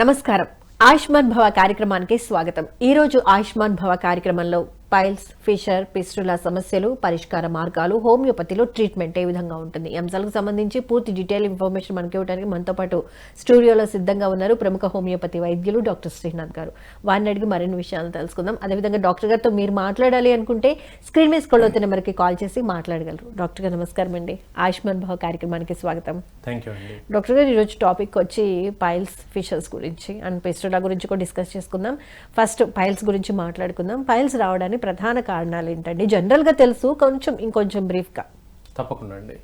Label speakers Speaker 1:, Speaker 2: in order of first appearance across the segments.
Speaker 1: నమస్కారం. ఆయుష్మాన్ భవ కార్యక్రమానికి స్వాగతం. ఈ రోజు ఆయుష్మాన్ భవ కార్యక్రమంలో పైల్స్, ఫిషర్, పిస్టులా సమస్యలు, పరిష్కార మార్గాలు, హోమియోపతిలో ట్రీట్మెంట్ ఏ విధంగా ఉంటుంది, ఈ అంశాలకు సంబంధించి పూర్తి డీటెయిల్ ఇన్ఫర్మేషన్ మనకి ఇవ్వడానికి మనతో పాటు స్టూడియోలో సిద్ధంగా ఉన్నారు ప్రముఖ హోమియోపతి వైద్యులు డాక్టర్ శ్రీనాథ్ గారు. వారిని అడిగి మరిన్ని విషయాలు తెలుసుకుందాం. అదేవిధంగా డాక్టర్ గారితో మీరు మాట్లాడాలి అనుకుంటే స్క్రీన్ మీద స్క్రోల్ అవుతున్న నెంబర్కి కాల్ చేసి మాట్లాడగలరు. డాక్టర్ గారు నమస్కారం అండి. ఆయుష్మాన్ భవ కార్యక్రమానికి స్వాగతం.
Speaker 2: థ్యాంక్ యూ అండి.
Speaker 1: డాక్టర్ గారు, ఈరోజు టాపిక్ వచ్చి పైల్స్, ఫిషర్స్ గురించి అండ్ పిస్టులా గురించి కూడా డిస్కస్ చేసుకుందాం. ఫస్ట్ పైల్స్ గురించి మాట్లాడుకుందాం. పైల్స్ రావడానికి ప్రధాన కారణాలు ఏంటండి? జనరల్గా తెలుసు, ఇంకొంచెం బ్రీఫ్గా.
Speaker 2: తప్పకుండా అండి.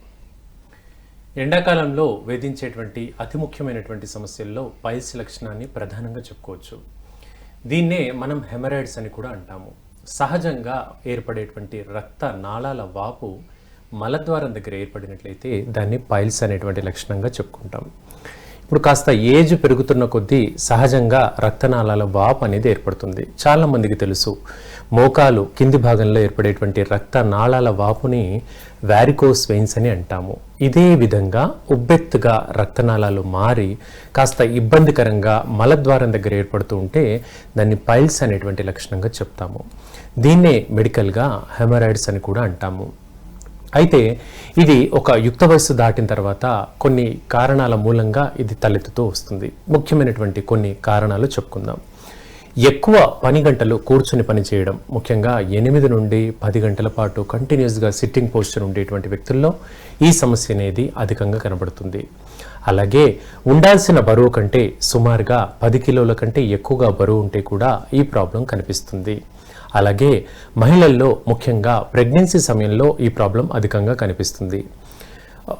Speaker 2: ఎండాకాలంలో వేధించేటువంటి అతి ముఖ్యమైనటువంటి సమస్యల్లో పైల్స్ లక్షణాన్ని ప్రధానంగా చెప్పుకోవచ్చు. దీన్నే మనం హెమరాయిడ్స్ అని కూడా అంటాము. సహజంగా ఏర్పడేటువంటి రక్త నాళాల వాపు మలద్వారం దగ్గర ఏర్పడినట్లయితే దాన్ని పైల్స్ అనేటువంటి లక్షణంగా చెప్పుకుంటాం. ఇప్పుడు కాస్త ఏజ్ పెరుగుతున్న కొద్దీ సహజంగా రక్తనాళాల వాపు అనేది ఏర్పడుతుంది. చాలా మందికి తెలుసు, మోకాలు కింది భాగంలో ఏర్పడేటువంటి రక్తనాళాల వాపుని వారికోస్ వెయిన్స్ అని అంటాము. ఇదే విధంగా ఉబ్బెత్తుగా రక్తనాళాలు మారి కాస్త ఇబ్బందికరంగా మలద్వారం దగ్గర ఏర్పడుతూ ఉంటే దాన్ని పైల్స్ అనేటువంటి లక్షణంగా చెప్తాము. దీన్నే మెడికల్గా హెమరాయిడ్స్ అని కూడా అంటాము. అయితే ఇది ఒక యుక్త వయస్సు దాటిన తర్వాత కొన్ని కారణాల మూలంగా ఇది తలెత్తుతూ వస్తుంది. ముఖ్యమైనటువంటి కొన్ని కారణాలు చెప్పుకుందాం. ఎక్కువ పని గంటలు కూర్చుని పని చేయడం, ముఖ్యంగా 8 నుండి 10 గంటల పాటు కంటిన్యూస్గా సిట్టింగ్ పోస్చర్ ఉండేటువంటి వ్యక్తుల్లో ఈ సమస్య అనేది అధికంగా కనబడుతుంది. అలాగే ఉండాల్సిన బరువు కంటే సుమారుగా 10 కిలోల కంటే ఎక్కువగా బరువు ఉంటే కూడా ఈ ప్రాబ్లం కనిపిస్తుంది. అలాగే మహిళల్లో ముఖ్యంగా ప్రెగ్నెన్సీ సమయంలో ఈ ప్రాబ్లం అధికంగా కనిపిస్తుంది.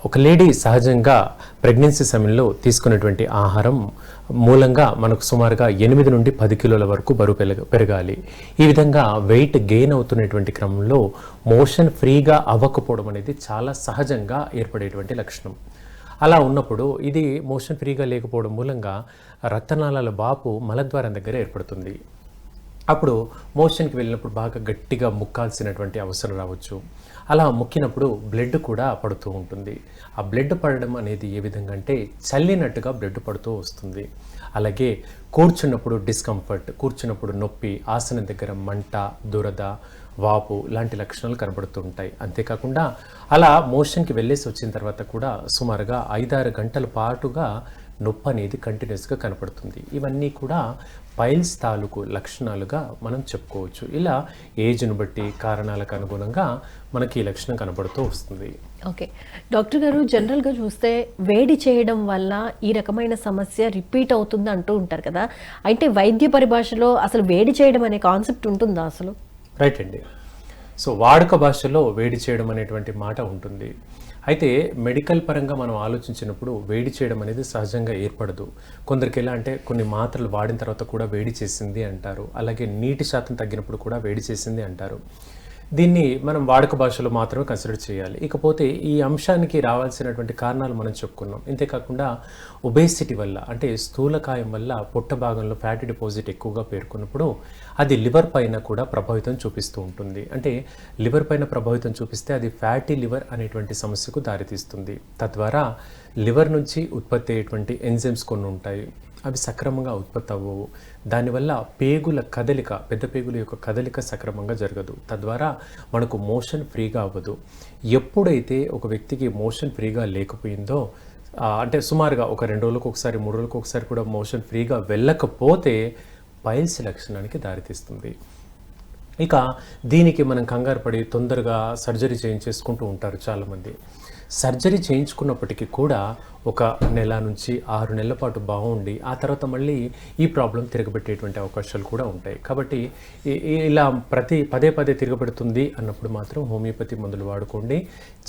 Speaker 2: ఒక లేడీ సహజంగా ప్రెగ్నెన్సీ సమయంలో తీసుకునేటువంటి ఆహారం మూలంగా మనకు సుమారుగా 8 నుండి 10 కిలోల వరకు బరువు పెరగాలి. ఈ విధంగా వెయిట్ గెయిన్ అవుతున్నటువంటి క్రమంలో మోషన్ ఫ్రీగా అవ్వకపోవడం అనేది చాలా సహజంగా ఏర్పడేటువంటి లక్షణం. అలా ఉన్నప్పుడు ఇది మోషన్ ఫ్రీగా లేకపోవడం మూలంగా రక్తనాళాల వాపు మలద్వారం దగ్గర ఏర్పడుతుంది. అప్పుడు మోషన్కి వెళ్ళినప్పుడు బాగా గట్టిగా ముక్కాల్సినటువంటి అవసరం రావచ్చు. అలా ముక్కినప్పుడు బ్లడ్ కూడా పడుతూ ఉంటుంది. ఆ బ్లడ్ పడడం అనేది ఏ విధంగా అంటే చల్లినట్టుగా బ్లడ్ పడుతూ వస్తుంది. అలాగే కూర్చున్నప్పుడు డిస్కంఫర్ట్, కూర్చున్నప్పుడు నొప్పి, ఆసనం దగ్గర మంట, దురద, వాపు లాంటి లక్షణాలు కనబడుతూ ఉంటాయి. అంతేకాకుండా అలా మోషన్కి వెళ్ళేసి వచ్చిన తర్వాత కూడా సుమారుగా 5-6 గంటల పాటుగా నొప్పి అనేది కంటిన్యూస్గా కనపడుతుంది. ఇవన్నీ కూడా పైల్స్ తాలూకు లక్షణాలుగా మనం చెప్పుకోవచ్చు. ఇలా ఏజ్ను బట్టి కారణాలకు అనుగుణంగా మనకి ఈ లక్షణం కనబడుతూ వస్తుంది.
Speaker 1: ఓకే డాక్టర్ గారు, జనరల్గా చూస్తే వేడి చేయడం వల్ల ఈ రకమైన సమస్య రిపీట్ అవుతుంది అంటూ ఉంటారు కదా, అయితే వైద్య పరిభాషలో అసలు వేడి చేయడం అనే కాన్సెప్ట్ ఉంటుందా అసలు?
Speaker 2: రైట్ అండి. సో వాడుక భాషలో వేడి చేయడం అనేటువంటి మాట ఉంటుంది. అయితే మెడికల్ పరంగా మనం ఆలోచించినప్పుడు వేడి చేయడం అనేది సహజంగా ఏర్పడదు. కొందరికి ఎలా అంటే కొన్ని మాత్రలు వాడిన తర్వాత కూడా వేడి చేసింది అంటారు. అలాగే నీటి శాతం తగ్గినప్పుడు కూడా వేడి చేసింది అంటారు. దీన్ని మనం వాడుక భాషలో మాత్రమే కన్సిడర్ చేయాలి. ఇకపోతే ఈ అంశానికి రావాల్సినటువంటి కారణాలు మనం చెప్పుకున్నాం. ఇంతేకాకుండా ఒబేసిటీ వల్ల, అంటే స్థూలకాయం వల్ల పొట్ట భాగంలో ఫ్యాటీ డిపాజిట్ ఎక్కువగా పేర్కొన్నప్పుడు అది లివర్ పైన కూడా ప్రభావితం చూపిస్తూ ఉంటుంది. అంటే లివర్ పైన ప్రభావితం చూపిస్తే అది ఫ్యాటీ లివర్ అనేటువంటి సమస్యకు దారితీస్తుంది. తద్వారా లివర్ నుంచి ఉత్పత్తి అయ్యేటువంటి ఎంజైమ్స్ కొన్ని ఉంటాయి, అవి సక్రమంగా ఉత్పత్తి అవ్వవు. దానివల్ల పేగుల కదలిక, పెద్ద పేగుల యొక్క కదలిక సక్రమంగా జరగదు. తద్వారా మనకు మోషన్ ఫ్రీగా అవ్వదు. ఎప్పుడైతే ఒక వ్యక్తికి మోషన్ ఫ్రీగా లేకపోయిందో, అంటే సుమారుగా ఒక 2 రోజులకు ఒకసారి 3 రోజులకు ఒకసారి కూడా మోషన్ ఫ్రీగా వెళ్ళకపోతే పైల్స్ లక్షణానికి దారితీస్తుంది. ఇక దీనికి మనం కంగారు పడి తొందరగా సర్జరీ చేయించేసుకుంటూ ఉంటారు చాలామంది. సర్జరీ చేయించుకున్నప్పటికీ కూడా ఒక 1 నెల నుంచి 6 నెలల పాటు బాగుండి ఆ తర్వాత మళ్ళీ ఈ ప్రాబ్లం తిరగబెట్టేటువంటి అవకాశాలు కూడా ఉంటాయి. కాబట్టి ఇలా పదే పదే తిరగబెడుతుంది అన్నప్పుడు మాత్రం హోమియోపతి మందులు వాడుకోండి.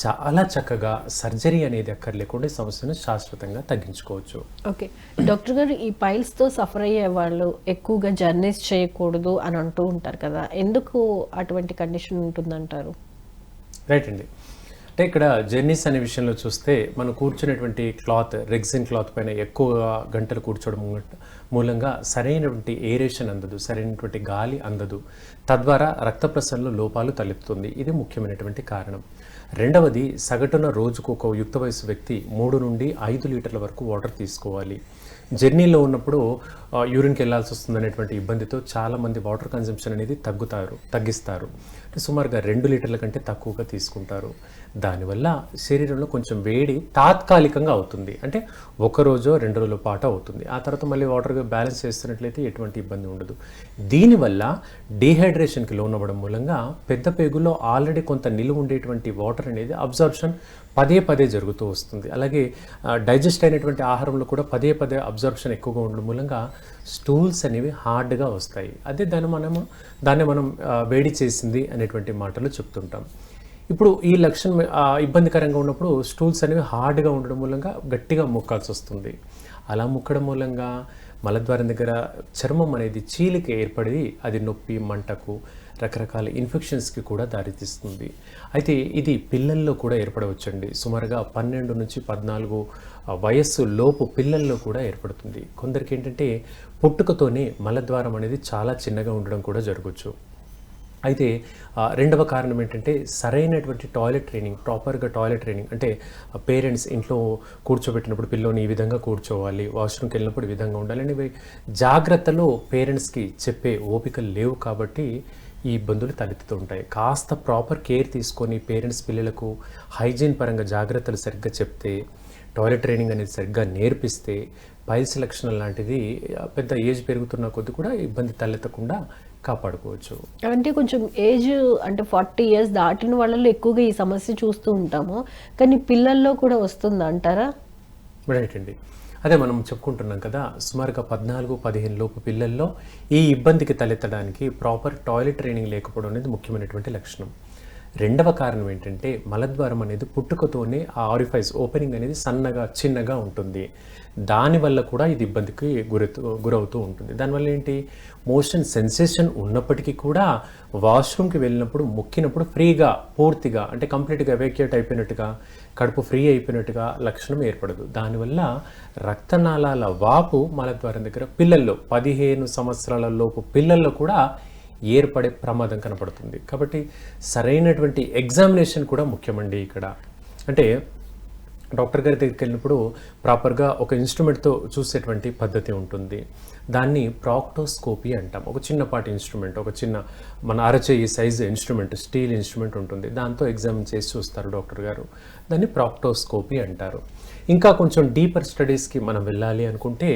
Speaker 2: చాలా చక్కగా సర్జరీ అనేది అక్కర్లేకుండా సమస్యను శాశ్వతంగా తగ్గించుకోవచ్చు.
Speaker 1: ఓకే డాక్టర్ గారు, ఈ పైల్స్తో సఫర్ అయ్యే వాళ్ళు ఎక్కువగా జర్నీస్ చేయకూడదు అని అంటూ ఉంటారు కదా, ఎందుకు అటువంటి కండిషన్ ఉంటుందంటారు?
Speaker 2: రైట్ అండి. అంటే ఇక్కడ జర్నీస్ అనే విషయంలో చూస్తే మనం కూర్చునేటువంటి క్లాత్, రెగ్జిన్ క్లాత్ పైన ఎక్కువ గంటలు కూర్చోవడం మూలంగా సరైనటువంటి ఏరేషన్ అందదు, సరైనటువంటి గాలి అందదు. తద్వారా రక్త ప్రసరణలో లోపాలు తలెత్తుతుంది. ఇది ముఖ్యమైనటువంటి కారణం. రెండవది, సగటున రోజుకు ఒక యుక్త వయసు వ్యక్తి 3 నుండి 5 లీటర్ల వరకు వాటర్ తీసుకోవాలి. జర్నీలో ఉన్నప్పుడు యూరిన్కి వెళ్ళాల్సి వస్తుందనేటువంటి ఇబ్బందితో చాలామంది వాటర్ కన్జంప్షన్ అనేది తగ్గిస్తారు. సుమారుగా 2 లీటర్ల కంటే తక్కువగా తీసుకుంటారు. దానివల్ల శరీరంలో కొంచెం వేడి తాత్కాలికంగా అవుతుంది. అంటే ఒక రోజో 2 రోజుల పాటు అవుతుంది. ఆ తర్వాత మళ్ళీ వాటర్గా బ్యాలెన్స్ చేస్తున్నట్లయితే ఎటువంటి ఇబ్బంది ఉండదు. దీనివల్ల డీహైడ్రేషన్కి లోనవ్వడం మూలంగా పెద్ద పేగులో ఆల్రెడీ కొంత నిలువ ఉండేటువంటి వాటర్ అనేది అబ్జార్ప్షన్ పదే జరుగుతూ వస్తుంది. అలాగే డైజెస్ట్ అయినటువంటి ఆహారంలో కూడా పదే అబ్జార్ప్షన్ ఎక్కువగా ఉండడం మూలంగా స్టూల్స్ అనేవి హార్డ్గా వస్తాయి. అదే దాన్ని మనం వేడి చేసింది అనేటువంటి మాటలు చెప్తుంటాం. ఇప్పుడు ఈ లక్షణం ఇబ్బందికరంగా ఉన్నప్పుడు స్టూల్స్ అనేవి హార్డ్గా ఉండడం మూలంగా గట్టిగా ముక్కాల్సి వస్తుంది. అలా ముక్కడం మూలంగా మలద్వారం దగ్గర చర్మం అనేది చీలిక ఏర్పడి అది నొప్పి, మంటకు, రకరకాల ఇన్ఫెక్షన్స్కి కూడా దారితీస్తుంది. అయితే ఇది పిల్లల్లో కూడా ఏర్పడవచ్చండి. సుమారుగా 12 నుంచి 14 వయస్సు లోపు పిల్లల్లో కూడా ఏర్పడుతుంది. కొందరికి ఏంటంటే పుట్టుకతోనే మలద్వారం అనేది చాలా చిన్నగా ఉండడం కూడా జరగవచ్చు. అయితే రెండవ కారణం ఏంటంటే సరైనటువంటి ప్రాపర్గా టాయిలెట్ ట్రైనింగ్. అంటే పేరెంట్స్ ఇంట్లో కూర్చోబెట్టినప్పుడు పిల్లోని ఈ విధంగా కూర్చోవాలి, వాష్రూమ్కి వెళ్ళినప్పుడు ఈ విధంగా ఉండాలి అనేవి జాగ్రత్తలు పేరెంట్స్కి చెప్పే ఓపికలు లేవు కాబట్టి ఈ ఇబ్బందులు తలెత్తుతూ ఉంటాయి. కాస్త ప్రాపర్ కేర్ తీసుకొని పేరెంట్స్ పిల్లలకు హైజీన్ పరంగా జాగ్రత్తలు సరిగ్గా చెప్తే, టాయిలెట్ ట్రైనింగ్ అనేది సరిగ్గా నేర్పిస్తే పైల్స్ లక్షణం లాంటిది పెద్ద ఏజ్ పెరుగుతున్న కొద్ది కూడా ఇబ్బంది తలెత్తకుండా కాపాడుకోవచ్చు.
Speaker 1: అంటే కొంచెం ఏజ్ అంటే 40 years దాటిన వాళ్ళలో ఎక్కువగా ఈ సమస్య చూస్తూ ఉంటాము. కానీ పిల్లల్లో కూడా వస్తుందా అంటారా?
Speaker 2: రైట్ అండి. అదే మనం చెప్పుకుంటున్నాం కదా, సుమారుగా 14-15 లోపు పిల్లల్లో ఈ ఇబ్బందికి తలెత్తడానికి ప్రాపర్ టాయిలెట్ ట్రైనింగ్ లేకపోవడం అనేది ముఖ్యమైనటువంటి లక్షణం. రెండవ కారణం ఏంటంటే మలద్వారం అనేది పుట్టుకతోనే ఆ ఆరిఫైస్ ఓపెనింగ్ అనేది చిన్నగా ఉంటుంది. దానివల్ల కూడా ఇది ఇబ్బందికి గురవుతూ ఉంటుంది. దానివల్ల ఏంటి, మోషన్ సెన్సేషన్ ఉన్నప్పటికీ కూడా వాష్రూమ్కి వెళ్ళినప్పుడు మొక్కినప్పుడు ఫ్రీగా పూర్తిగా అంటే కంప్లీట్గా ఎవాక్యుయేట్ అయిపోయినట్టుగా, కడుపు ఫ్రీ అయిపోయినట్టుగా లక్షణం ఏర్పడదు. దానివల్ల రక్తనాళాల వాపు మలద్వారం దగ్గర పిల్లల్లో 15 సంవత్సరాల లోపు పిల్లల్లో కూడా ఏర్పడే ప్రమాదం కనపడుతుంది. కాబట్టి సరైనటువంటి ఎగ్జామినేషన్ కూడా ముఖ్యమండి ఇక్కడ. అంటే డాక్టర్ గారి దగ్గరికి వెళ్ళినప్పుడు ప్రాపర్గా ఒక ఇన్స్ట్రుమెంట్తో చూసేటువంటి పద్ధతి ఉంటుంది. దాన్ని ప్రాక్టోస్కోపీ అంటాం. ఒక చిన్నపాటి ఇన్స్ట్రుమెంట్, ఒక చిన్న మన అరచేయి సైజు ఇన్స్ట్రుమెంట్, స్టీల్ ఇన్స్ట్రుమెంట్ ఉంటుంది. దాంతో ఎగ్జామిన్ చేసి చూస్తారు డాక్టర్ గారు. దాన్ని ప్రాక్టోస్కోపీ అంటారు. ఇంకా కొంచెం డీపర్ స్టడీస్కి మనం వెళ్ళాలి అనుకుంటే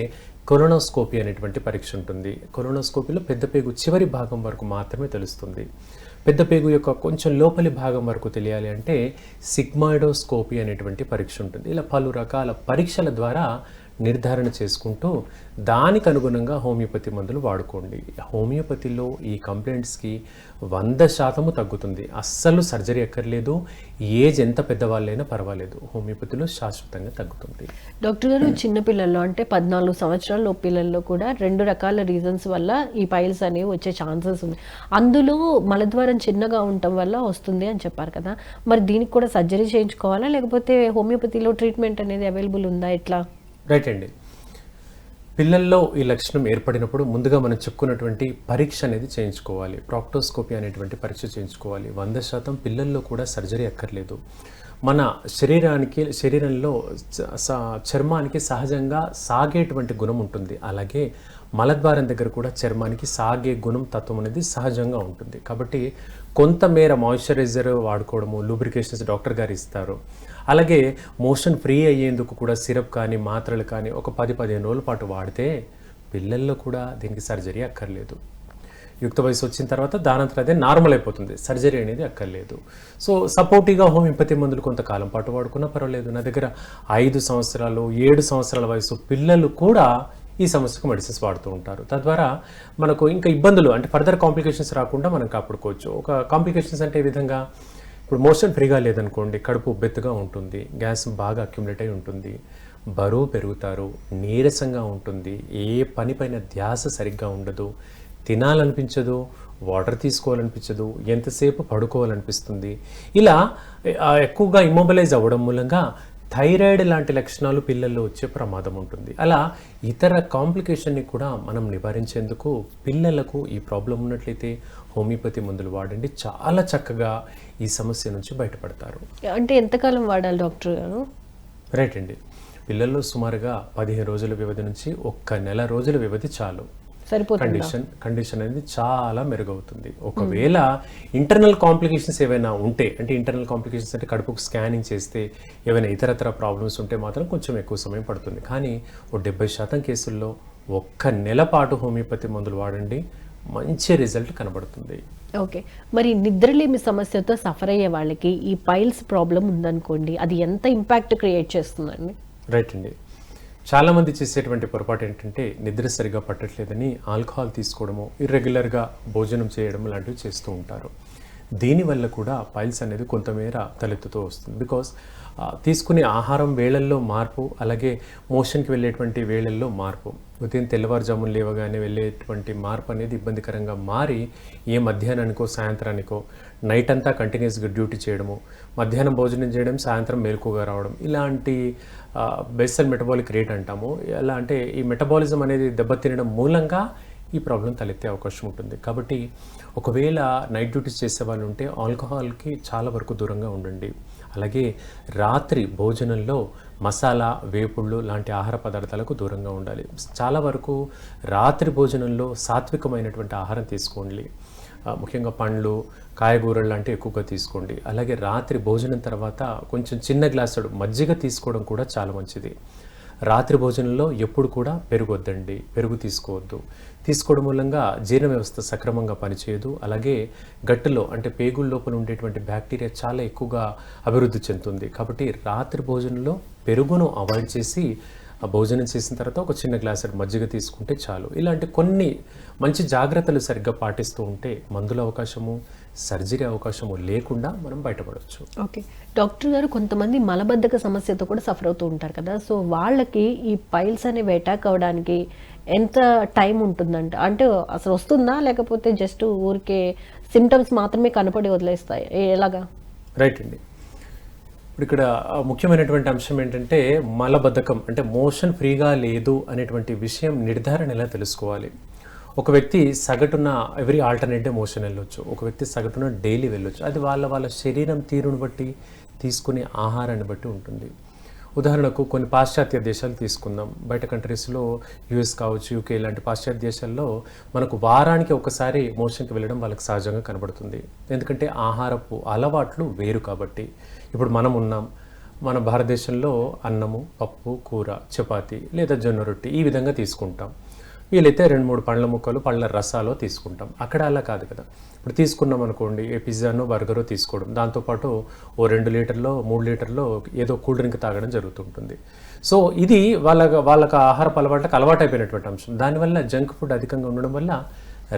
Speaker 2: కొలోనోస్కోపీ అనేటువంటి పరీక్ష ఉంటుంది. కొలోనోస్కోపీలో పెద్ద పేగు చివరి భాగం వరకు మాత్రమే తెలుస్తుంది. పెద్ద పేగు యొక్క కొంచెం లోపలి భాగం వరకు తెలియాలి అంటే సిగ్మాయిడోస్కోపీ అనేటువంటి పరీక్ష ఉంటుంది. ఇలా పలు రకాల పరీక్షల ద్వారా నిర్ధారణ చేసుకుంటూ దానికి అనుగుణంగా హోమియోపతి మందులు వాడుకోండి. హోమియోపతిలో ఈ కంప్లైంట్స్కి 100% తగ్గుతుంది. అస్సలు సర్జరీ అక్కర్లేదు. ఏజ్ ఎంత పెద్దవాళ్ళైనా పర్వాలేదు, హోమియోపతిలో శాశ్వతంగా తగ్గుతుంది.
Speaker 1: డాక్టర్ గారు, చిన్నపిల్లల్లో అంటే 14 సంవత్సరాల పిల్లల్లో కూడా 2 రకాల రీజన్స్ వల్ల ఈ పైల్స్ అనేవి వచ్చే ఛాన్సెస్ ఉంది. అందులో మలద్వారం చిన్నగా ఉండటం వల్ల వస్తుంది అని చెప్పారు కదా, మరి దీనికి కూడా సర్జరీ చేయించుకోవాలా లేకపోతే హోమియోపతిలో ట్రీట్మెంట్ అనేది అవైలబుల్ ఉందా, ఎట్లా?
Speaker 2: రైట్ అండి. పిల్లల్లో ఈ లక్షణం ఏర్పడినప్పుడు ముందుగా మనం చెప్పుకున్నటువంటి పరీక్ష అనేది చేయించుకోవాలి. ప్రాక్టోస్కోపీ అనేటువంటి పరీక్ష చేయించుకోవాలి. 100% పిల్లల్లో కూడా సర్జరీ అక్కర్లేదు. మన శరీరంలో చర్మానికి సహజంగా సాగేటువంటి గుణం ఉంటుంది. అలాగే మలద్వారం దగ్గర కూడా చర్మానికి సాగే గుణం తత్వం అనేది సహజంగా ఉంటుంది. కాబట్టి కొంతమేర మాయిశ్చరైజర్ వాడుకోవడము, లూబ్రికేషన్స్ డాక్టర్ గారు ఇస్తారు. అలాగే మోషన్ ఫ్రీ అయ్యేందుకు కూడా సిరప్ కానీ మాత్రలు కానీ ఒక 10-15 రోజుల పాటు వాడితే పిల్లల్లో కూడా దీనికి సర్జరీ అక్కర్లేదు. యుక్త వయసు వచ్చిన తర్వాత దానంతరం అదే నార్మల్ అయిపోతుంది, సర్జరీ అనేది అక్కర్లేదు. సో సపోర్టివ్గా హోమియోపతి మందులు కొంతకాలం పాటు వాడుకున్నా పర్వాలేదు. నా దగ్గర 5 సంవత్సరాలు 7 సంవత్సరాల వయసు పిల్లలు కూడా ఈ సమస్యకు మెడిసిన్స్ వాడుతూ ఉంటారు. తద్వారా మనకు ఇంకా ఇబ్బందులు అంటే ఫర్దర్ కాంప్లికేషన్స్ రాకుండా మనం కాపాడుకోవచ్చు. ఒక కాంప్లికేషన్స్ అంటే ఈ విధంగా, ఇప్పుడు మోషన్ ఫ్రీగా లేదనుకోండి, కడుపు ఉబ్బెత్తుగా ఉంటుంది, గ్యాస్ బాగా అక్యుములేట్ అయి ఉంటుంది, బరువు పెరుగుతారు, నీరసంగా ఉంటుంది, ఏ పనిపైన ధ్యాస సరిగ్గా ఉండదు, తినాలనిపించదు, వాటర్ తీసుకోవాలనిపించదు, ఎంతసేపు పడుకోవాలనిపిస్తుంది. ఇలా ఎక్కువగా ఇమ్మొబిలైజ్ అవ్వడం మూలంగా థైరాయిడ్ లాంటి లక్షణాలు పిల్లల్లో వచ్చే ప్రమాదం ఉంటుంది. అలా ఇతర కాంప్లికేషన్ని కూడా మనం నివారించేందుకు పిల్లలకు ఈ ప్రాబ్లం ఉన్నట్లయితే హోమియోపతి మందులు వాడండి. చాలా చక్కగా ఈ సమస్య నుంచి బయటపడతారు.
Speaker 1: అంటే ఎంతకాలం వాడాలి డాక్టర్ గారు?
Speaker 2: రైట్ అండి. పిల్లల్లో సుమారుగా 15 రోజుల వ్యవధి నుంచి 1 నెల రోజుల వ్యవధి చాలు. కండిషన్ అనేది చాలా మెరుగవుతుంది. ఒకవేళ ఇంటర్నల్ కాంప్లికేషన్స్ ఏవైనా ఉంటే, అంటే ఇంటర్నల్ కాంప్లికేషన్స్ అంటే కడుపుకు స్కానింగ్ చేస్తే ఏవైనా ఇతరతర ప్రాబ్లమ్స్ ఉంటే మాత్రం కొంచెం ఎక్కువ సమయం పడుతుంది. కానీ 70% కేసుల్లో 1 నెల పాటు హోమియోపతి మందులు వాడండి, మంచి రిజల్ట్ కనబడుతుంది.
Speaker 1: ఓకే, మరి నిద్రలేమి సమస్యతో సఫర్ అయ్యే వాళ్ళకి ఈ పైల్స్ ప్రాబ్లం ఉందనుకోండి, అది ఎంత ఇంపాక్ట్ క్రియేట్ చేస్తుందండి?
Speaker 2: రైట్ అండి. చాలామంది చేసేటువంటి పొరపాటు ఏంటంటే నిద్ర సరిగా పట్టట్లేదని ఆల్కహాల్ తీసుకోవడము, ఇర్రెగ్యులర్గా భోజనం చేయడం లాంటివి చేస్తూ ఉంటారు. దీనివల్ల కూడా పైల్స్ అనేది కొంతమేర తలెత్తుతూ వస్తుంది. బికాస్ తీసుకునే ఆహారం వేళల్లో మార్పు, అలాగే మోషన్కి వెళ్ళేటువంటి వేళల్లో మార్పు, ఉదయం తెల్లవారుజామున లేవగానే వెళ్ళేటువంటి మార్పు అనేది ఇబ్బందికరంగా మారి ఏ మధ్యాహ్నానికో సాయంత్రానికో నైట్ అంతా కంటిన్యూస్గా డ్యూటీ చేయడము, మధ్యాహ్నం భోజనం చేయడం, సాయంత్రం మెలకుగా రావడం, ఇలాంటి బేసల్ మెటబాలిక్ రేట్ అంటాము. ఎలా అంటే ఈ మెటబాలిజం అనేది దెబ్బతినడం మూలంగా ఈ ప్రాబ్లం తలెత్తే అవకాశం ఉంటుంది. కాబట్టి ఒకవేళ నైట్ డ్యూటీస్ చేసే వాళ్ళు ఉంటే ఆల్కహాల్కి చాలా వరకు దూరంగా ఉండండి. అలాగే రాత్రి భోజనంలో మసాలా, వేపుళ్ళు లాంటి ఆహార పదార్థాలకు దూరంగా ఉండాలి. చాలా వరకు రాత్రి భోజనంలో సాత్వికమైనటువంటి ఆహారం తీసుకోండి. ముఖ్యంగా పండ్లు, కాయగూరలు లాంటివి ఎక్కువగా తీసుకోండి. అలాగే రాత్రి భోజనం తర్వాత కొంచెం చిన్న గ్లాసుడు మజ్జిగ తీసుకోవడం కూడా చాలా మంచిది. రాత్రి భోజనంలో ఎప్పుడు కూడా పెరుగు వద్దండి, పెరుగు తీసుకోవద్దు. తీసుకోవడం మూలంగా జీర్ణ వ్యవస్థ సక్రమంగా పనిచేయదు. అలాగే గట్టులో అంటే పేగుల లోపల ఉండేటువంటి బ్యాక్టీరియా చాలా ఎక్కువగా అభివృద్ధి చెందుతుంది. కాబట్టి రాత్రి భోజనంలో పెరుగును అవాయిడ్ చేసి భోజనం చేసిన తర్వాత ఒక చిన్న గ్లాసు మజ్జిగ తీసుకుంటే చాలు. ఇలాంటి కొన్ని మంచి జాగ్రత్తలు సరిగ్గా పాటిస్తూ ఉంటే మందుల అవకాశము, సర్జరీ అవకాశము లేకుండా మనం బయటపడవచ్చు.
Speaker 1: ఓకే డాక్టర్ గారు, కొంతమంది మలబద్ధక సమస్యతో కూడా సఫర్ అవుతూ ఉంటారు కదా, సో వాళ్ళకి ఈ పైల్స్ అనేవి అటాక్ అవడానికి ఎంత టైం ఉంటుందంట? అంటే అసలు వస్తుందా, లేకపోతే జస్ట్ ఊరికే సిమ్టమ్స్ మాత్రమే కనపడి వదిలేస్తాయి, ఎలాగా?
Speaker 2: రైట్ అండి. ఇప్పుడు ఇక్కడ ముఖ్యమైనటువంటి అంశం ఏంటంటే మలబద్ధకం అంటే మోషన్ ఫ్రీగా లేదు అనేటువంటి విషయం నిర్ధారణ ఎలా తెలుసుకోవాలి. ఒక వ్యక్తి సగటున ఎవ్రీ ఆల్టర్నేట్ డే మోషన్ వెళ్ళొచ్చు, ఒక వ్యక్తి సగటున డైలీ వెళ్ళొచ్చు. అది వాళ్ళ శరీరం తీరును బట్టి, తీసుకునే ఆహారాన్ని బట్టి ఉంటుంది. ఉదాహరణకు కొన్ని పాశ్చాత్య దేశాలు తీసుకుందాం. బయట కంట్రీస్లో యూఎస్ కావచ్చు, యూకే ఇలాంటి పాశ్చాత్య దేశాల్లో మనకు వారానికి ఒకసారి మోషన్కి వెళ్ళడం వాళ్ళకి సహజంగా కనబడుతుంది. ఎందుకంటే ఆహారపు అలవాట్లు వేరు కాబట్టి. ఇప్పుడు మనం ఉన్నాం, మన భారతదేశంలో అన్నము, పప్పు, కూర, చపాతి లేదా జొన్న రొట్టి ఈ విధంగా తీసుకుంటాం. వీలైతే 2-3 పండ్ల ముక్కలు, పళ్ళ రసాలో తీసుకుంటాం. అక్కడ అలా కాదు కదా. ఇప్పుడు తీసుకున్నాం అనుకోండి, ఏ పిజ్జానో బర్గరో తీసుకోవడం, దాంతోపాటు ఓ 2 లీటర్లో 3 లీటర్లో ఏదో కూల్ డ్రింక్ తాగడం జరుగుతుంటుంది. సో ఇది వాళ్ళకి ఆహారపు అలవాట్లకు అలవాటైపోయినటువంటి అంశం. దానివల్ల జంక్ ఫుడ్ అధికంగా ఉండడం వల్ల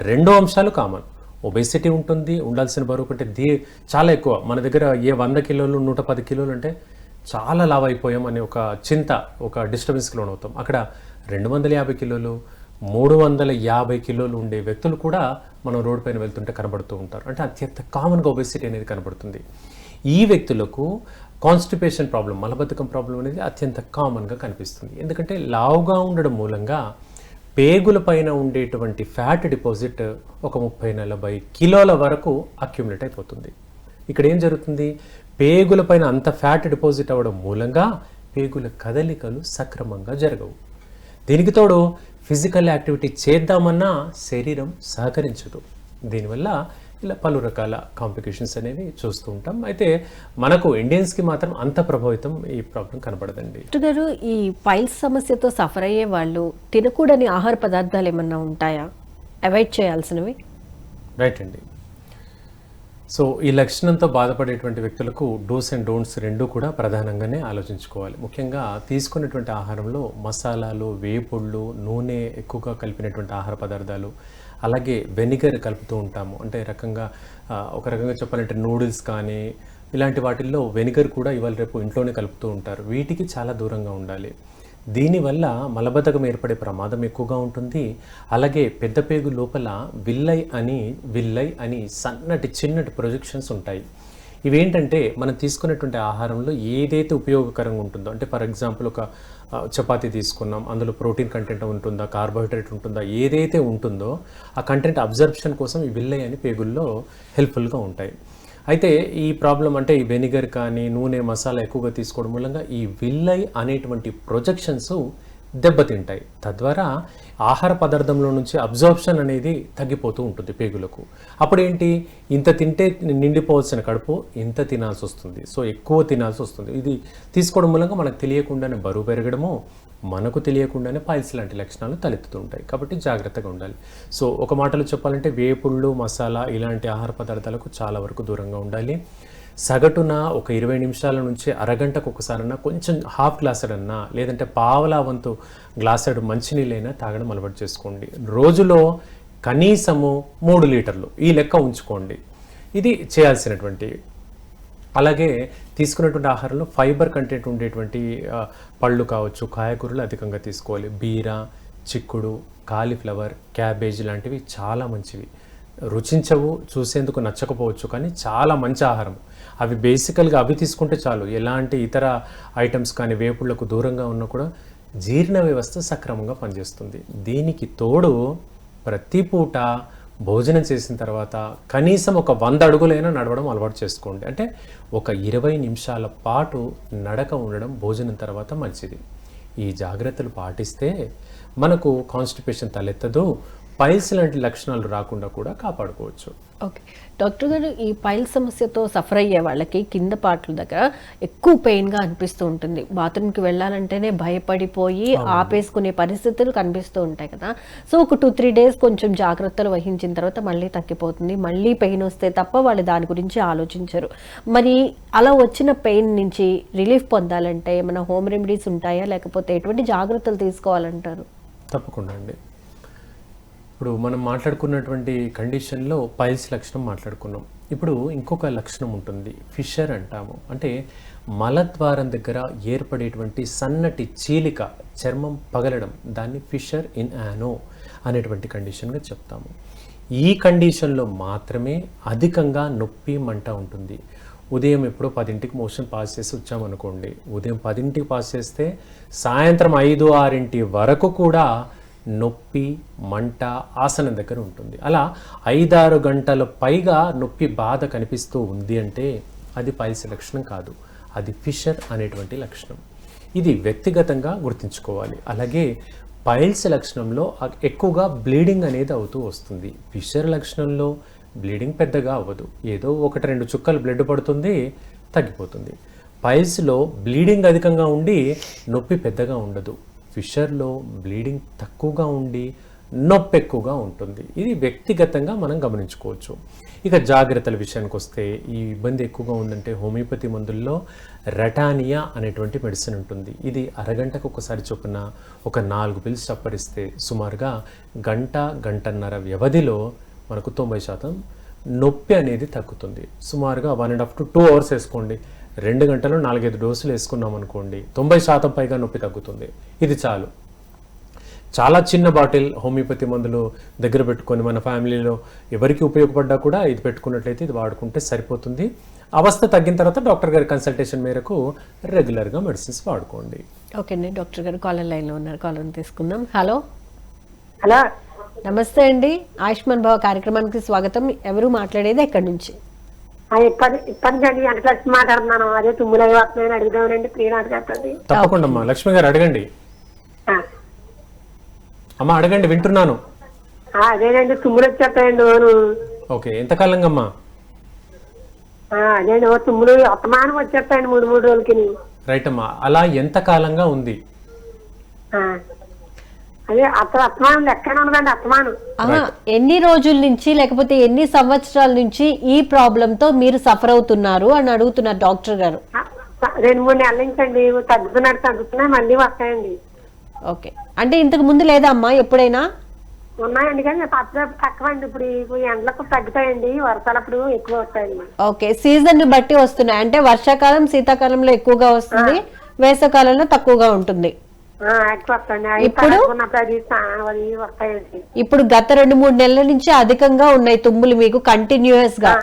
Speaker 2: 2 అంశాలు కామన్. ఒబేసిటీ ఉంటుంది, ఉండాల్సిన బరువు కంటే చాలా ఎక్కువ. మన దగ్గర ఏ 100 కిలోలు 110 కిలోలు అంటే చాలా లావ్ అయిపోయాం అనే ఒక చింత, ఒక డిస్టర్బెన్స్కి లోనవుతాం. అక్కడ 250 కిలోలు 350 కిలోలు ఉండే వ్యక్తులు కూడా మనం రోడ్డు పైన వెళ్తుంటే కనబడుతూ ఉంటారు. అంటే అత్యంత కామన్గా ఒబేసిటీ అనేది కనబడుతుంది. ఈ వ్యక్తులకు కాన్స్టిపేషన్ ప్రాబ్లం, మలబద్ధకం ప్రాబ్లం అనేది అత్యంత కామన్గా కనిపిస్తుంది. ఎందుకంటే లావుగా ఉండడం మూలంగా పేగుల పైన ఉండేటువంటి ఫ్యాట్ డిపాజిట్ ఒక 30-40 కిలోల వరకు అక్యుములేట్ అయిపోతుంది. ఇక్కడ ఏం జరుగుతుంది, పేగుల పైన అంత ఫ్యాట్ డిపాజిట్ అవ్వడం మూలంగా పేగుల కదలికలు సక్రమంగా జరగవు. దీనికి తోడు ఫిజికల్ యాక్టివిటీ చేద్దామన్నా శరీరం సహకరించదు. దీనివల్ల ఇలా పలు రకాల కాంప్లికేషన్స్ అనేవి చూస్తూ ఉంటాం. అయితే మనకు ఇండియన్స్కి మాత్రం అంత ప్రభావితం ఈ ప్రాబ్లం కనబడదండి.
Speaker 1: డాక్టర్ గారు, ఈ పైల్స్ సమస్యతో సఫర్ అయ్యే వాళ్ళు తినకూడని ఆహార పదార్థాలు ఏమన్నా ఉంటాయా, అవాయిడ్ చేయాల్సినవి?
Speaker 2: రైట్ అండి. సో ఈ లక్షణంతో బాధపడేటువంటి వ్యక్తులకు డూస్ అండ్ డోంట్స్ రెండూ కూడా ప్రధానంగానే ఆలోచించుకోవాలి. ముఖ్యంగా తీసుకునేటువంటి ఆహారంలో మసాలాలు, వేపుళ్ళు, నూనె ఎక్కువగా కలిపినటువంటి ఆహార పదార్థాలు, అలాగే వెనిగర్ కలుపుతూ ఉంటాము. అంటే ఒక రకంగా చెప్పాలంటే నూడిల్స్ కానీ ఇలాంటి వాటిల్లో వెనిగర్ కూడా ఇవాళ రేపు ఇంట్లోనే కలుపుతూ ఉంటారు. వీటికి చాలా దూరంగా ఉండాలి. దీనివల్ల మలబద్ధకం ఏర్పడే ప్రమాదం ఎక్కువగా ఉంటుంది. అలాగే పెద్ద పేగు లోపల విల్లై అని సన్నటి చిన్నటి ప్రొజెక్షన్స్ ఉంటాయి. ఇవేంటంటే మనం తీసుకునేటువంటి ఆహారంలో ఏదైతే ఉపయోగకరంగా ఉంటుందో, అంటే ఫర్ ఎగ్జాంపుల్ ఒక చపాతీ తీసుకున్నాం, అందులో ప్రోటీన్ కంటెంట్ ఉంటుందా, కార్బోహైడ్రేట్ ఉంటుందా, ఏదైతే ఉంటుందో ఆ కంటెంట్ అబ్జర్ప్షన్ కోసం ఈ విల్లై అని పేగుల్లో హెల్ప్ఫుల్గా ఉంటాయి. అయితే ఈ ప్రాబ్లం అంటే ఈ వెనిగర్ కానీ నూనె మసాలా ఎక్కువగా తీసుకోవడం మూలంగా ఈ విల్లై అనేటువంటి ప్రొజెక్షన్స్ దెబ్బతింటాయి. తద్వారా ఆహార పదార్థంలో నుంచి అబ్జార్ప్షన్ అనేది తగ్గిపోతూ ఉంటుంది పేగులకు. అప్పుడేంటి, ఇంత తింటే నిండిపోవాల్సిన కడుపు ఇంత తినాల్సి వస్తుంది, సో ఎక్కువ తినాల్సి వస్తుంది. ఇది తీసుకోవడం మూలంగా మనకు తెలియకుండానే బరువు పెరగడము, మనకు తెలియకుండానే పైల్స్ లాంటి లక్షణాలు తలెత్తుతూ ఉంటాయి. కాబట్టి జాగ్రత్తగా ఉండాలి. సో ఒక మాటలో చెప్పాలంటే వేపుళ్ళు, మసాలా ఇలాంటి ఆహార పదార్థాలకు చాలా వరకు దూరంగా ఉండాలి. సగటున ఒక 20 నిమిషాల నుంచి అరగంటకు ఒకసారన్నా కొంచెం హాఫ్ గ్లాసెడన్నా లేదంటే పావలా వంతు గ్లాసెడు మంచినీళ్ళైనా తాగడం అలవాటు చేసుకోండి. రోజులో కనీసము 3 లీటర్లు ఈ లెక్క ఉంచుకోండి. ఇది చేయాల్సినటువంటి. అలాగే తీసుకున్నటువంటి ఆహారంలో ఫైబర్ కంటెంట్ ఉండేటువంటి పళ్ళు కావచ్చు, కాయగూరలు అధికంగా తీసుకోవాలి. బీర, చిక్కుడు, కాలీఫ్లవర్, క్యాబేజ్ లాంటివి చాలా మంచివి. రుచించవు, చూసేందుకు నచ్చకపోవచ్చు, కానీ చాలా మంచి ఆహారం. అవి బేసికల్గా అవి తీసుకుంటే చాలు. ఎలాంటి ఇతర ఐటమ్స్ కానీ వేపుళ్లకు దూరంగా ఉన్నా కూడా జీర్ణ వ్యవస్థ సక్రమంగా పనిచేస్తుంది. దీనికి తోడు ప్రతి పూట భోజనం చేసిన తర్వాత కనీసం ఒక 100 అడుగులైనా నడవడం అలవాటు చేసుకోండి. అంటే ఒక 20 నిమిషాల పాటు నడక ఉండడం భోజనం తర్వాత మంచిది. ఈ జాగ్రత్తలు పాటిస్తే మనకు కాన్స్టిపేషన్ తలెత్తదు, పైల్స్ లాంటి లక్షణాలు రాకుండా కూడా కాపాడుకోవచ్చు.
Speaker 1: ఓకే డాక్టర్ గారు, ఈ పైల్ సమస్యతో సఫర్ అయ్యే వాళ్ళకి కింద పాటల దగ్గర ఎక్కువ పెయిన్గా అనిపిస్తూ ఉంటుంది. బాత్రూమ్కి వెళ్ళాలంటేనే భయపడిపోయి ఆపేసుకునే పరిస్థితులు కనిపిస్తూ ఉంటాయి కదా. సో ఒక 2-3 డేస్ కొంచెం జాగ్రత్తలు వహించిన తర్వాత మళ్ళీ తగ్గిపోతుంది. మళ్ళీ పెయిన్ వస్తే తప్ప వాళ్ళు దాని గురించి ఆలోచించరు. మరి అలా వచ్చిన పెయిన్ నుంచి రిలీఫ్ పొందాలంటే ఏమైనా హోమ్ రెమెడీస్ ఉంటాయా, లేకపోతే ఎటువంటి జాగ్రత్తలు తీసుకోవాలంటారు?
Speaker 2: తప్పకుండా అండి. ఇప్పుడు మనం మాట్లాడుకున్నటువంటి కండిషన్లో పైల్స్ లక్షణం మాట్లాడుకున్నాం. ఇప్పుడు ఇంకొక లక్షణం ఉంటుంది, ఫిషర్ అంటాము. అంటే మలద్వారం దగ్గర ఏర్పడేటువంటి సన్నటి చీలిక, చర్మం పగలడం, దాన్ని ఫిషర్ ఇన్ యానో అనేటువంటి కండిషన్గా చెప్తాము. ఈ కండిషన్లో మాత్రమే అధికంగా నొప్పి, మంట ఉంటుంది. ఉదయం ఎప్పుడో 10ంటికి మోషన్ పాస్ చేసి వచ్చామనుకోండి, ఉదయం 10ంటికి పాస్ చేస్తే సాయంత్రం 5-6 వరకు కూడా నొప్పి, మంట ఆసనం దగ్గర ఉంటుంది. అలా 5-6 గంటల పైగా నొప్పి, బాధ కనిపిస్తూ ఉంది అంటే అది పైల్స్ లక్షణం కాదు, అది ఫిషర్ అనేటువంటి లక్షణం. ఇది వ్యక్తిగతంగా గుర్తుంచుకోవాలి. అలాగే పైల్స్ లక్షణంలో ఎక్కువగా బ్లీడింగ్ అనేది అవుతూ వస్తుంది. ఫిషర్ లక్షణంలో బ్లీడింగ్ పెద్దగా అవ్వదు, ఏదో 1-2 చుక్కలు బ్లడ్ పడుతుంది, తగ్గిపోతుంది. పైల్స్లో బ్లీడింగ్ అధికంగా ఉండి నొప్పి పెద్దగా ఉండదు. ఫిషర్లో బ్లీడింగ్ తక్కువగా ఉండి నొప్పి ఎక్కువగా ఉంటుంది. ఇది వ్యక్తిగతంగా మనం గమనించుకోవచ్చు. ఇక జాగ్రత్తల విషయానికి వస్తే ఈ ఇబ్బంది ఎక్కువగా ఉందంటే హోమియోపతి మందుల్లో రెటానియా అనేటువంటి మెడిసిన్ ఉంటుంది. ఇది అరగంటకు ఒకసారి చొప్పున ఒక 4 పిల్స్ చప్పరిస్తే సుమారుగా గంటన్నర వ్యవధిలో మనకు 90% నొప్పి అనేది తగ్గుతుంది. సుమారుగా 1.5 to 2 hours వేసుకోండి. 2 గంటలు 4-5 డోసులు వేసుకున్నాం అనుకోండి, 90% పైగా నొప్పి తగ్గుతుంది. ఇది చాలు. చాలా చిన్న బాటిల్ హోమియోపతి మందులు దగ్గర పెట్టుకొని మన ఫ్యామిలీలో ఎవరికి ఉపయోగపడ్డా కూడా ఇది పెట్టుకున్నట్లయితే ఇది వాడుకుంటే సరిపోతుంది. అవస్థ తగ్గిన తర్వాత డాక్టర్ గారి కన్సల్టేషన్ మేరకు రెగ్యులర్గా మెడిసిన్స్ వాడుకోండి.
Speaker 1: ఓకే అండి, డాక్టర్ గారు కాలర్ లైన్లో ఉన్నారు, కాలర్ని తీసుకుందాం. హలో
Speaker 3: హలో,
Speaker 1: నమస్తే అండి, ఆయుష్మాన్ భవ కార్యక్రమానికి స్వాగతం. ఎవరు మాట్లాడేది, ఎక్కడి నుంచి?
Speaker 3: ఇప్పటి నుంచి వెంకటలక్ష్మి మాట్లాడుతున్నాను. అదే తుమ్ములు అవి వస్తున్నాయని అడుగుదామనండి, ప్రియుడు చెప్పండి.
Speaker 2: తప్పకుండా అమ్మా, లక్ష్మి గారు అడగండి. అమ్మా అడగండి, వింటున్నాను.
Speaker 3: అదేనండి, తుమ్ములు వచ్చేస్తాయండి.
Speaker 2: ఓకే, ఎంతకాలంగా అమ్మా?
Speaker 3: అదేండి, తుమ్ములు అత్తమానం వచ్చేస్తాయండి 3 రోజులకి.
Speaker 2: రైట్ అమ్మా, అలా ఎంత కాలంగా ఉంది?
Speaker 3: అదే అత్తమానం లెక్కనే ఉన్నదండి. అత్తమానం
Speaker 1: ఎన్ని రోజుల నుంచి లేకపోతే ఎన్ని సంవత్సరాల నుంచి ఈ ప్రాబ్లం తో మీరు సఫర్ అవుతున్నారు అని అడుగుతున్నారు డాక్టర్ గారు.
Speaker 3: 2-3 నెలల నుంచి అండి. తగ్గుతున్నాయి, మళ్ళీ వస్తాయండి.
Speaker 1: ఓకే, అంటే ఇంతకు ముందు లేదా అమ్మా ఎప్పుడైనా?
Speaker 3: ఉన్నాయండి, కానీ తక్కువ అండి. ఇప్పుడు ఎండలకు తగ్గుతాయండి, వర్షాలప్పుడు ఎక్కువ వస్తాయండి.
Speaker 1: ఓకే, సీజన్ ని బట్టి వస్తున్నాయి. అంటే వర్షాకాలం, శీతాకాలంలో ఎక్కువగా వస్తుంది, వేసవకాలంలో తక్కువగా ఉంటుంది. ఇప్పుడు గత 2-3 నెలల నుంచి అధికంగా ఉన్నాయి తుమ్ములు మీకు కంటిన్యూస్ గా?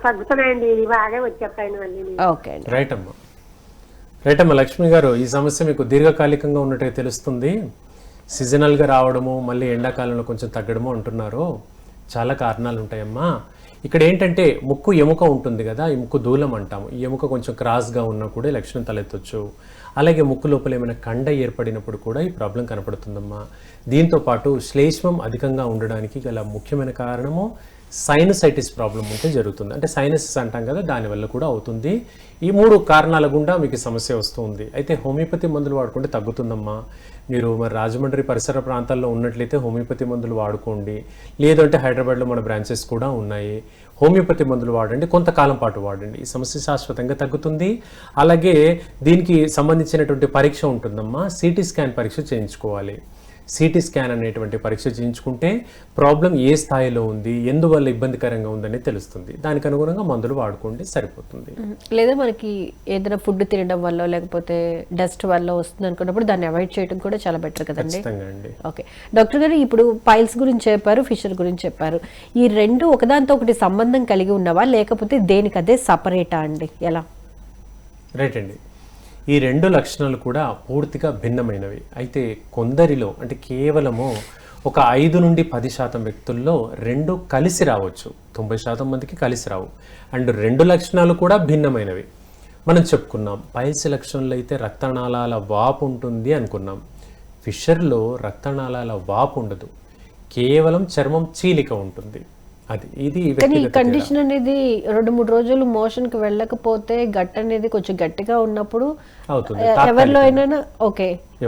Speaker 3: తగ్గుతున్నాయండి, బాగా వచ్చేస్తాయండి మళ్ళీ.
Speaker 1: ఓకే అండి.
Speaker 2: రైట్ అమ్మా లక్ష్మి గారు, ఈ సమస్య మీకు దీర్ఘకాలికంగా ఉన్నట్టుగా తెలుస్తుంది. సీజనల్గా రావడము, మళ్ళీ ఎండాకాలంలో కొంచెం తగ్గడము అంటున్నారు. చాలా కారణాలు ఉంటాయమ్మా. ఇక్కడ ఏంటంటే ముక్కు ఎముక ఉంటుంది కదా, ఈ ముక్కు దూలం అంటాము. ఈ ఎముక కొంచెం క్రాస్గా ఉన్నా కూడా ఈ లక్షణం తలెత్తొచ్చు. అలాగే ముక్కు లోపల ఏమైనా కండ ఏర్పడినప్పుడు కూడా ఈ ప్రాబ్లం కనపడుతుందమ్మా. దీంతోపాటు శ్లేష్మం అధికంగా ఉండడానికి గల ముఖ్యమైన కారణము సైనసైటిస్ ప్రాబ్లం ఉంటే జరుగుతుంది. అంటే సైనసిస్ అంటాం కదా, దానివల్ల కూడా అవుతుంది. ఈ 3 కారణాల గుండా మీకు సమస్య వస్తుంది. అయితే హోమియోపతి మందులు వాడుకుంటే తగ్గుతుందమ్మా. మీరు మరి రాజమండ్రి పరిసర ప్రాంతాల్లో ఉన్నట్లయితే హోమియోపతి మందులు వాడుకోండి. లేదంటే హైదరాబాద్లో మన బ్రాంచెస్ కూడా ఉన్నాయి. హోమియోపతి మందులు వాడండి, కొంతకాలం పాటు వాడండి. ఈ సమస్య శాశ్వతంగా తగ్గుతుంది. అలాగే దీనికి సంబంధించినటువంటి పరీక్ష ఉంటుందమ్మా. సిటీ స్కాన్ పరీక్ష చేయించుకోవాలి. సిటీ స్కాన్ అనేటువంటి పరీక్ష చేయించుకుంటే ప్రాబ్లం ఏ స్థాయిలో ఉంది, ఎందువల్ల ఇబ్బందికరంగా ఉందని తెలుస్తుంది. దానికి అనుగుణంగా మందులు వాడుకోండి, సరిపోతుంది.
Speaker 1: లేదా మనకి ఏదైనా ఫుడ్ తినడం వల్ల లేకపోతే డస్ట్ వల్ల వస్తుంది అనుకున్నప్పుడు దాన్ని అవాయిడ్ చేయడం కూడా చాలా బెటర్ కదండి.
Speaker 2: ఖచ్చితంగా అండి.
Speaker 1: ఓకే డాక్టర్ గారు, ఇప్పుడు పైల్స్ గురించి చెప్పారు, ఫిషర్ గురించి చెప్పారు. ఈ రెండు ఒకదాంతో ఒకటి సంబంధం కలిగి ఉన్నవా, లేకపోతే దేనికదే సపరేటా అండి, ఎలా?
Speaker 2: రైట్ అండి. ఈ 2 లక్షణాలు కూడా పూర్తిగా భిన్నమైనవి. అయితే కొందరిలో, అంటే కేవలము ఒక 5 నుండి 10% వ్యక్తుల్లో 2 కలిసి రావచ్చు. 90% మందికి కలిసి రావు. అండ్ 2 లక్షణాలు కూడా భిన్నమైనవి. మనం చెప్పుకున్నాం పైల్స్ లక్షణంలో అయితే రక్తనాళాల వాపు ఉంటుంది అనుకున్నాం. ఫిషర్లో రక్తనాళాల వాపు ఉండదు, కేవలం చర్మం చీలిక ఉంటుంది. ఇది
Speaker 1: కానీ ఈ కండిషన్ అనేది 2-3 రోజులు మోషన్ కి వెళ్ళకపోతే గట్ అనేది కొంచెం గట్టిగా ఉన్నప్పుడు ఎవరిలో అయినా ఓకే,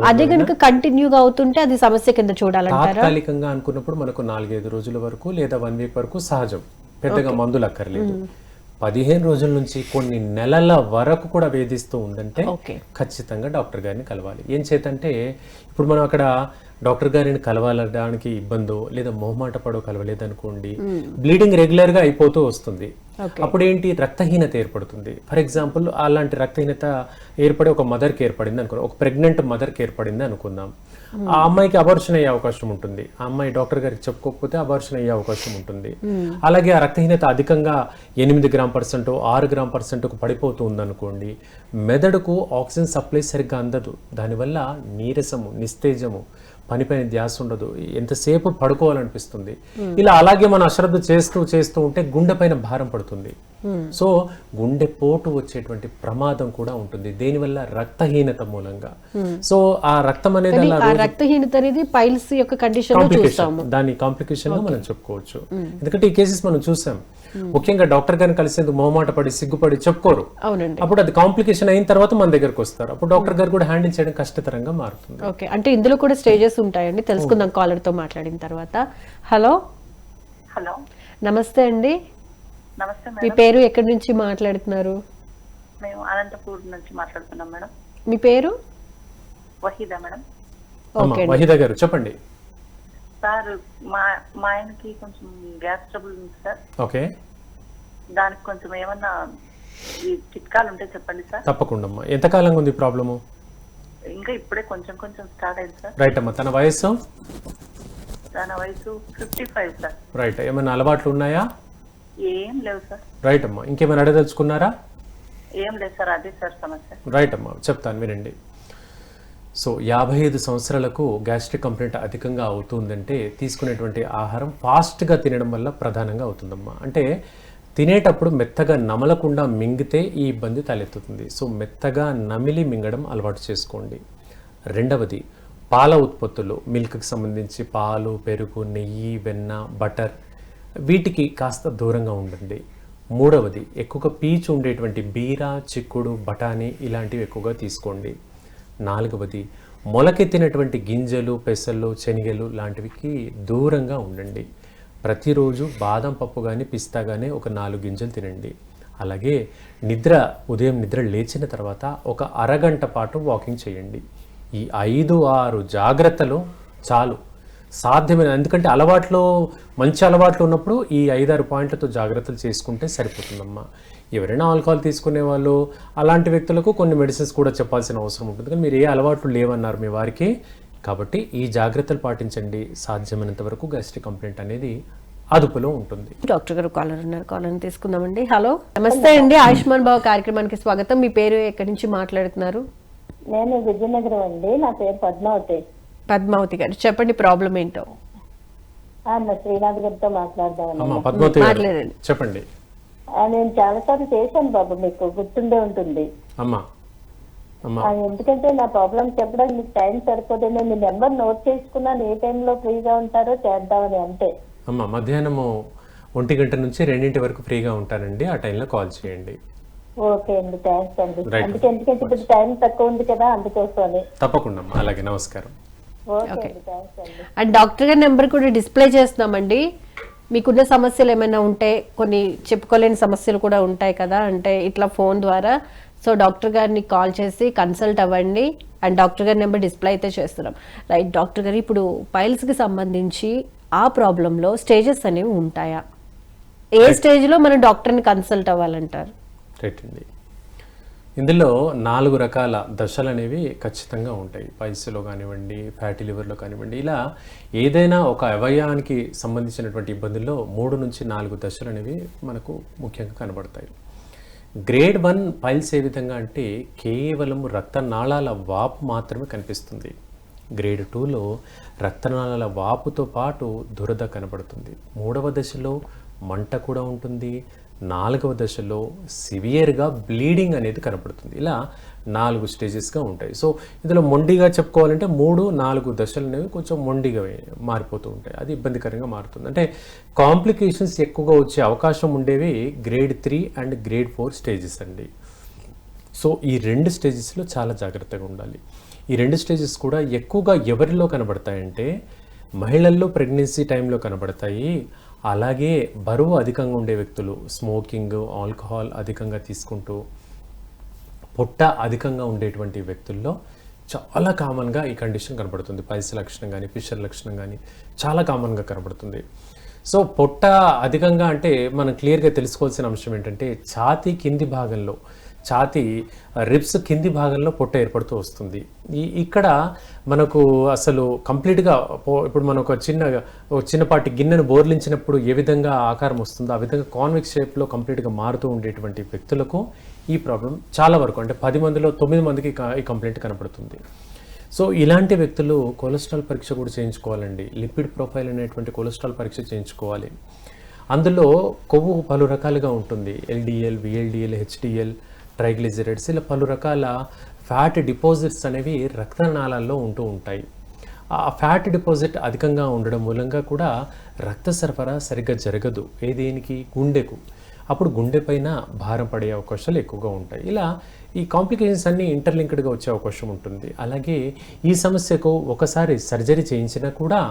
Speaker 1: అదే కనుక కంటిన్యూగా అవుతుంటే అది సమస్య కింద చూడాలంటారా?
Speaker 2: తాత్కాలికంగా అనుకున్నప్పుడు మనకు 4-5 రోజుల వరకు లేదా 1 వీక్ వరకు సహజం, పెద్దగా మందులు అక్కర్లేదు. 15 రోజుల నుంచి కొన్ని నెలల వరకు కూడా వేధిస్తూ ఉందంటే ఖచ్చితంగా డాక్టర్ గారిని కలవాలి. ఏం చేతంటే ఇప్పుడు మనం అక్కడ డాక్టర్ గారిని కలవడానికి ఇబ్బందో లేదా మొహమాట పడో కలవలేదనుకోండి, బ్లీడింగ్ రెగ్యులర్గా అయిపోతూ వస్తుంది. అప్పుడు ఏంటి, రక్తహీనత ఏర్పడుతుంది. ఫర్ ఎగ్జాంపుల్ అలాంటి రక్తహీనత ఏర్పడి ఒక మదర్కి ఏర్పడింది అనుకుందాం, ఒక ప్రెగ్నెంట్ మదర్కి ఏర్పడింది అనుకుందాం. ఆ అమ్మాయికి అబార్షన్ అయ్యే అవకాశం ఉంటుంది. ఆ అమ్మాయి డాక్టర్ గారికి చెప్పుకోకపోతే అబార్షన్ అయ్యే అవకాశం ఉంటుంది. అలాగే ఆ రక్తహీనత అధికంగా 8 గ్రామ్% 6 గ్రామ్%కు పడిపోతూ ఉందనుకోండి, మెదడుకు ఆక్సిజన్ సప్లై సరిగ్గా అందదు. దానివల్ల నీరసము, నిస్తేజము, పనిపైన ధ్యాస ఉండదు, ఎంతసేపు పడుకోవాలనిపిస్తుంది. ఇలా అలాగే మనం అశ్రద్ధ చేస్తూ ఉంటే గుండె పైన భారం పడుతుంది. సో గుండె పోటు వచ్చేటువంటి ప్రమాదం కూడా ఉంటుంది దీనివల్ల, రక్తహీనత మూలంగా. సో ఆ రక్తం అనేది
Speaker 1: రక్తహీనత అనేది పైల్స్ యొక్క కండిషన్,
Speaker 2: దాని కాంప్లికేషన్ గా మనం చెప్పుకోవచ్చు. ఎందుకంటే ఈ కేసెస్ మనం చూసాం. ముఖ్యంగా డాక్టర్ గారిని కలిసేందుకు మొహమాట పడి సిగ్గుపడి చెప్పుకోరు. అప్పుడు అది కాంప్లికేషన్ అయిన తర్వాత మన దగ్గరకు వస్తారు. అప్పుడు డాక్టర్ గారు కూడా హ్యాండిల్ చేయడం కష్టతరంగా మారుతుంది.
Speaker 1: ఓకే, అంటే ఇందులో కూడా స్టేజెస్ ఉంటాయండి, తెలుసుకుందాం కాలర్ తో మాట్లాడిన తర్వాత. హలో
Speaker 4: హలో
Speaker 1: నమస్తే అండి.
Speaker 4: నమస్తే
Speaker 1: మీ పేరు, ఎక్కడి నుంచి మాట్లాడుతున్నారు?
Speaker 4: మేము అనంతపూర్ నుంచి మాట్లాడుతున్నాం మేడం.
Speaker 1: మీ పేరు?
Speaker 4: వహీదా మేడం.
Speaker 2: వహీదా గారు చెప్పండి.
Speaker 4: సార్ మా ఆయనకి కొంచెం గ్యాస్ ట్రబుల్ ఉంది సార్.
Speaker 2: ఓకే,
Speaker 4: దానికి కొంచెం ఏమన్నా చిట్కాలు ఉంటే చెప్పండి సార్.
Speaker 2: తప్పకుండా. ఎంతకాలంగా ఉంది ప్రాబ్లము?
Speaker 4: ఇంకా ఇప్పుడే కొంచెం స్టార్ట్ అయింది సార్.
Speaker 2: రైట్ అమ్మా. తన వయసు?
Speaker 4: తన వయసు 55 సార్.
Speaker 2: రైట్. ఏమైనా అలవాట్లు ఉన్నాయా?
Speaker 4: ఏం లేవు సార్.
Speaker 2: రైట్ అమ్మా. ఇంకేమైనా అడగదలుచుకున్నారా?
Speaker 4: ఏం లేదు సార్, అదే సార్ సమస్య.
Speaker 2: రైట్ అమ్మా, చెప్తాను వినండి. సో 55 సంవత్సరాలకు గ్యాస్ట్రిక్ కంప్లైంట్ అధికంగా అవుతుందంటే తీసుకునేటువంటి ఆహారం ఫాస్ట్గా తినడం వల్ల ప్రధానంగా అవుతుందమ్మా. అంటే తినేటప్పుడు మెత్తగా నమలకుండా మింగితే ఈ ఇబ్బంది తలెత్తుతుంది. సో మెత్తగా నమిలి మింగడం అలవాటు చేసుకోండి. రెండవది, పాల ఉత్పత్తులు, మిల్క్కి సంబంధించి పాలు, పెరుగు, నెయ్యి, వెన్న, బటర్, వీటికి కాస్త దూరంగా ఉండండి. మూడవది, ఎక్కువగా పీచు ఉండేటువంటి బీర, చిక్కుడు, బఠానీ ఇలాంటివి ఎక్కువగా తీసుకోండి. నాలుగవది, మొలకెత్తినటువంటి గింజలు, పెసలు, శనగలు లాంటివికి దూరంగా ఉండండి. ప్రతిరోజు బాదం పప్పు కానీ పిస్తా కానీ ఒక 4 గింజలు తినండి. అలాగే ఉదయం నిద్ర లేచిన తర్వాత ఒక అరగంట పాటు వాకింగ్ చేయండి. ఈ 5-6 జాగ్రత్తలు చాలు సాధ్యమైన, ఎందుకంటే మంచి అలవాట్లు ఉన్నప్పుడు ఈ 5-6 పాయింట్లతో జాగ్రత్తలు చేసుకుంటే సరిపోతుందమ్మా. ఎవరైనా ఆల్కహాల్ తీసుకునే వాళ్ళు అలాంటి వ్యక్తులకు కొన్ని మెడిసిన్స్ కూడా చెప్పాల్సిన అవసరం ఉంటుంది. కానీ మీరు ఏ అలవాట్లు లేవన్నారు మీ వారికి, కాబట్టి ఈ జాగ్రత్తలు పాటించండి. సాధ్యమైనంత వరకు గ్యాస్ట్రిక్ కంప్లైంట్ అనేది అదుపులో ఉంటుంది.
Speaker 1: డాక్టర్ గారు కాలర్ ఉన్నారు, కాలర్ తీసుకుందామండి. హలో, నమస్తే అండి. ఆయుష్మాన్ భవ కార్యక్రమానికి స్వాగతం. మీ పేరు ఎక్కడి నుంచి మాట్లాడుతున్నారు?
Speaker 5: నేను విజయనగరం అండి. నా పేరు పద్మావతి.
Speaker 1: పద్మావతి గారు చెప్పండి, ప్రాబ్లం ఏంటో.
Speaker 5: నా శ్రీనాథ్ గారితో మాట్లాడదామని.
Speaker 2: అమ్మా పద్మావతి గారు
Speaker 1: మాట్లాడండి.
Speaker 2: చెప్పండి.
Speaker 5: నేను చాలా సార్లు చేశాను బాబు, మీకు గుర్తుండే ఉంటుంది.
Speaker 2: అమ్మా అమ్మా
Speaker 5: ఎందుకంటే నా ప్రాబ్లం చెప్పడానికి మీకు టైం సరిపోతే నేను మీ నెంబర్ నోట్ చేసుకున్నాను, ఏ టైంలో ఫ్రీగా ఉంటారో చేద్దామని. అంతే
Speaker 2: అమ్మా, మధ్యాహ్నము 1 గంట నుంచి 2 వరకు ఫ్రీగా ఉంటానండి, ఆ టైంలో కాల్ చేయండి.
Speaker 5: ఓకే అండి, థ్యాంక్స్ అండి.
Speaker 2: Right.
Speaker 5: ఎందుకంటే ఇప్పుడు టైం తక్కువ ఉంది కదా, అందుకోసమని.
Speaker 2: తప్పకుండా అమ్మా, అలాగే నమస్కారం.
Speaker 5: ఓకే అండి, థ్యాంక్స్ అండి.
Speaker 1: అండ్ డాక్టర్ గారి నెంబర్ కూడా డిస్ప్లే చేస్తున్నామండి. మీకున్న సమస్యలు ఏమైనా ఉంటే, కొన్ని చెప్పుకోలేని సమస్యలు కూడా ఉంటాయి కదా, అంటే ఇట్లా ఫోన్ ద్వారా. సో డాక్టర్ గారిని కాల్ చేసి కన్సల్ట్ అవ్వండి. అండ్ డాక్టర్ గారి నెంబర్ డిస్ప్లే అయితే చేస్తున్నాం. రైట్ డాక్టర్ గారు, ఇప్పుడు పైల్స్కి సంబంధించి ఆ ప్రాబ్లంలో స్టేజెస్ అనేవి ఉంటాయా? ఏ స్టేజ్లో మనం డాక్టర్ని కన్సల్ట్ అవ్వాలంటారు?
Speaker 2: రైట్ అండి. ఇందులో 4 రకాల దశలు అనేవి ఖచ్చితంగా ఉంటాయి. పైల్స్లో కానివ్వండి, ఫ్యాటీ లివర్లో కానివ్వండి, ఇలా ఏదైనా ఒక అవయవానికి సంబంధించినటువంటి ఇబ్బందుల్లో 3 నుంచి 4 దశలు అనేవి మనకు ముఖ్యంగా కనబడతాయి. గ్రేడ్ 1 పైల్స్ ఏ విధంగా అంటే కేవలం రక్తనాళాల వాపు మాత్రమే కనిపిస్తుంది. గ్రేడ్ 2లో రక్తనాళాల వాపుతో పాటు దురద కనబడుతుంది. 3వ దశలో మంట కూడా ఉంటుంది. 4వ దశలో సివియర్గా బ్లీడింగ్ అనేది కనబడుతుంది. ఇలా 4 స్టేజెస్గా ఉంటాయి. సో ఇందులో మొండిగా చెప్పుకోవాలంటే 3-4 దశలు అనేవి కొంచెం మొండిగా మారిపోతూ ఉంటాయి. అది ఇబ్బందికరంగా మారుతుంది. అంటే కాంప్లికేషన్స్ ఎక్కువగా వచ్చే అవకాశం ఉండేవి గ్రేడ్ 3 అండ్ గ్రేడ్ 4 స్టేజెస్ అండి. సో ఈ 2 స్టేజెస్లో చాలా జాగ్రత్తగా ఉండాలి. ఈ 2 స్టేజెస్ కూడా ఎక్కువగా ఎవరిలో కనబడతాయంటే మహిళల్లో ప్రెగ్నెన్సీ టైంలో కనబడతాయి. అలాగే బరువు అధికంగా ఉండే వ్యక్తులు, స్మోకింగ్, ఆల్కహాల్ అధికంగా తీసుకుంటూ పొట్ట అధికంగా ఉండేటువంటి వ్యక్తుల్లో చాలా కామన్గా ఈ కండిషన్ కనబడుతుంది. పైల్స్ లక్షణం కానీ, ఫిషర్ లక్షణం కానీ చాలా కామన్గా కనబడుతుంది. సో పొట్ట అధికంగా అంటే మనం క్లియర్గా తెలుసుకోవాల్సిన అంశం ఏంటంటే ఛాతీ కింది భాగంలో, ఛాతీ రిబ్స్ కింది భాగంలో పొట్ట ఏర్పడుతూ వస్తుంది. ఇక్కడ మనకు అసలు కంప్లీట్గా ఇప్పుడు మనం ఒక చిన్నపాటి గిన్నెను బోర్లించినప్పుడు ఏ విధంగా ఆకారం వస్తుందో ఆ విధంగా కాన్వెక్స్ షేప్లో కంప్లీట్గా మారుతూ ఉండేటువంటి వ్యక్తులకు ఈ ప్రాబ్లం చాలా వరకు, అంటే 10 మందిలో 9 మందికి ఈ కంప్లైంట్ కనపడుతుంది. సో ఇలాంటి వ్యక్తులు కొలెస్ట్రాల్ పరీక్ష కూడా చేయించుకోవాలండి. లిపిడ్ ప్రొఫైల్ అనేటువంటి కొలెస్ట్రాల్ పరీక్ష చేయించుకోవాలి. అందులో కొవ్వు పలు రకాలుగా ఉంటుంది. ఎల్డిఎల్, విఎల్డిఎల్, హెచ్డిఎల్, ట్రైగ్లిజరైడ్స్, ఇలా పలు రకాల ఫ్యాట్ డిపాజిట్స్ అనేవి రక్తనాళాల్లో ఉంటూ ఉంటాయి. ఆ ఫ్యాట్ డిపాజిట్ అధికంగా ఉండడం మూలంగా కూడా రక్త సరఫరా సరిగ్గా జరగదు. దేనికి? గుండెకు. అప్పుడు గుండె పైన భారం పడే అవకాశాలు ఎక్కువగా ఉంటాయి. ఇలా ఈ కాంప్లికేషన్స్ అన్నీ ఇంటర్లింక్డ్గా వచ్చే అవకాశం ఉంటుంది. అలాగే ఈ సమస్యకు ఒకసారి సర్జరీ చేయించినా కూడా